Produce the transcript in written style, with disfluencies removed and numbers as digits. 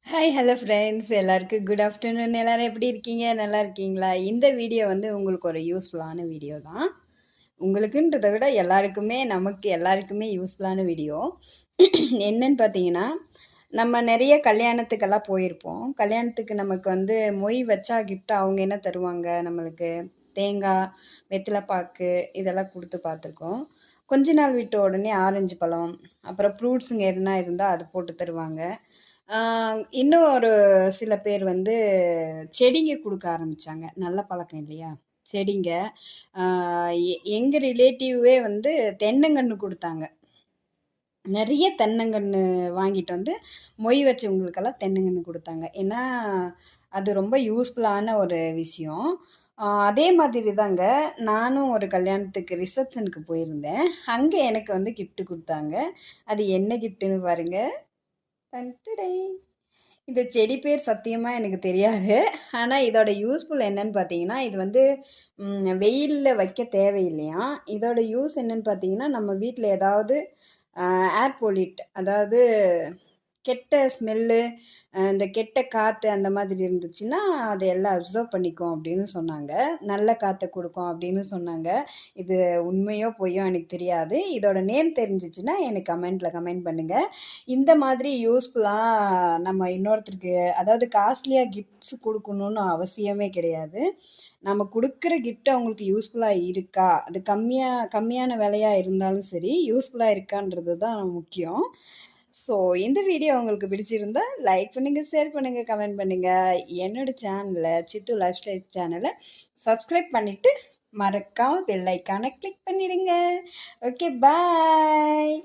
Hi hello friends எல்லாருக்கும் good afternoon. எல்லோரும் எப்படி இருக்கீங்க? நல்லா இருக்கீங்களா? இந்த வீடியோ வந்து உங்களுக்கு ஒரு யூஸ்ஃபுல்லான வீடியோ தான். உங்களுக்குன்றதை விட நமக்கு எல்லாருக்குமே யூஸ்ஃபுல்லான வீடியோ. என்னன்னு பார்த்தீங்கன்னா, நம்ம நிறைய கல்யாணத்துக்கெல்லாம் போயிருப்போம். கல்யாணத்துக்கு நமக்கு வந்து மொய் வச்சா கிஃப்ட் அவங்க என்ன தருவாங்க நம்மளுக்கு? தேங்காய், வெத்தலைப்பாக்கு இதெல்லாம் கொடுத்து பார்த்துருக்கோம். கொஞ்ச நாள் விட்ட உடனே ஆரஞ்சு பழம், அப்புறம் ஃப்ரூட்ஸுங்க எதுனா இருந்தால் அது போட்டு தருவாங்க. இன்னும் ஒரு சில பேர் வந்து செடிங்க குடுக்க ஆரம்பிச்சாங்க. நல்ல பழக்கம் இல்லையா? செடிங்க. ஆ எங்க ரிலேட்டிவே வந்து தென்னங்கன்று குடுத்தாங்க. நெறைய தென்னங்கன்று வாங்கிட்டு வந்து மொய் வச்சவங்களுக்கெல்லாம் தென்னங்கன்று குடுத்தாங்க. ஏன்னா, அது ரொம்ப யூஸ்ஃபுல்லான ஒரு விஷயம். அதே மாதிரி தாங்க நானும் ஒரு கல்யாணத்துக்கு ரிசப்ஷனுக்கு போயிருந்தேன். அங்க எனக்கு வந்து கிஃப்ட் குடுத்தாங்க. அது என்ன கிஃப்ட்டுன்னு பாருங்க. டன்டடை! இந்த செடி பேர் சத்தியமா எனக்கு தெரியாது. ஆனா இதோட யூஸ்ஃபுல் என்னன்னு பார்த்தீங்கன்னா, இது வந்து வெயில்ல வைக்க தேவையில்லையாம். இதோட யூஸ் என்னன்னு பார்த்தீங்கன்னா, நம்ம வீட்ல ஏதாவது அ ஏர் பொல்யூட் அதாவது கெட்ட ஸ்மெல்லு, இந்த கெட்ட காத்து அந்த மாதிரி இருந்துச்சுன்னா, அது எல்லாம் அப்சர்வ் பண்ணிக்கும் அப்படின்னு சொன்னாங்க. நல்ல காத்த குடுக்கும் அப்படின்னு சொன்னாங்க. இது உண்மையோ பொய்யோ எனக்கு தெரியாது. இதோட நேம் தெரிஞ்சுச்சுன்னா எனக்கு கமெண்ட் பண்ணுங்க. இந்த மாதிரி யூஸ்ஃபுல்லா நம்ம இன்னொருத்தருக்கு அதாவது காஸ்ட்லியா கிஃப்ட்ஸ் குடுக்கணும்னு அவசியமே கிடையாது. நம்ம குடுக்குற கிஃப்ட் அவங்களுக்கு யூஸ்ஃபுல்லா இருக்கா? அது கம்மியான விலையா இருந்தாலும் சரி, யூஸ்ஃபுல்லா இருக்கான்றது தான் முக்கியம். ஸோ இந்த வீடியோ உங்களுக்கு பிடிச்சிருந்தா லைக் பண்ணுங்க, ஷேர் பண்ணுங்க, கமெண்ட் பண்ணுங்க. என்னோட சேனல சித்து லைஃப் ஸ்டைல் சேனல சப்ஸ்கிரைப் பண்ணிட்டு மறக்காம பெல் ஐக்கான கிளிக் பண்ணிடுங்க. Okay bye.